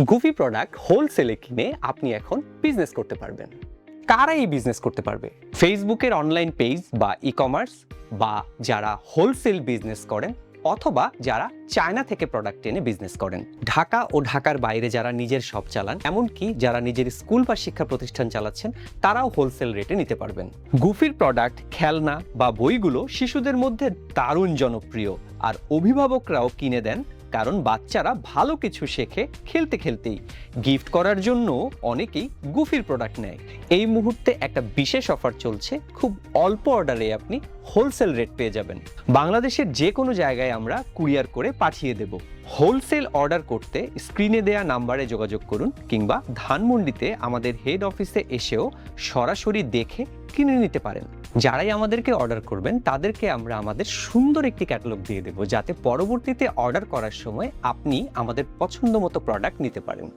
Goofy product হোলসেলে কিনে আপনি এখন বিজনেস করতে পারবেন। কারা এই বিজনেস করতে পারবে? ফেসবুকের অনলাইন পেজ বা ই-কমার্স, বা যারা হোলসেল বিজনেস করেন, অথবা যারা চায়না থেকে প্রোডাক্ট এনে বিজনেস করেন। ঢাকা ও ঢাকার বাইরে যারা নিজের শপ চালান, এমনকি যারা নিজের স্কুল বা শিক্ষা প্রতিষ্ঠান চালাচ্ছেন, তারাও হোলসেল রেটে নিতে পারবেন। গুফির প্রোডাক্ট, খেলনা বা বইগুলো শিশুদের মধ্যে দারুণ জনপ্রিয়, আর অভিভাবকরাও কিনে দেন, কারণ বাচ্চারা ভালো কিছু শেখে খেলতে খেলতেই। গিফট করার জন্য অনেকেই গুফির প্রোডাক্ট নেয়। এই মুহূর্তে একটা বিশেষ অফার চলছে, খুব অল্প অর্ডারে আপনি হোলসেল রেট পেয়ে যাবেন। বাংলাদেশের যে কোনো জায়গায় আমরা কুরিয়ার করে পাঠিয়ে দেব। হোলসেল অর্ডার করতে স্ক্রিনে দেয়া নাম্বারে যোগাযোগ করুন, কিংবা ধানমন্ডিতে আমাদের হেড অফিসে এসেও সরাসরি দেখে কিনে নিতে পারেন। যারাই আমাদেরকে অর্ডার করবেন তাদেরকে আমরা আমাদের সুন্দর একটি ক্যাটালগ দিয়ে দেব, যাতে পরবর্তীতে অর্ডার করার সময় আপনি আমাদের পছন্দ মতো প্রোডাক্ট নিতে পারেন।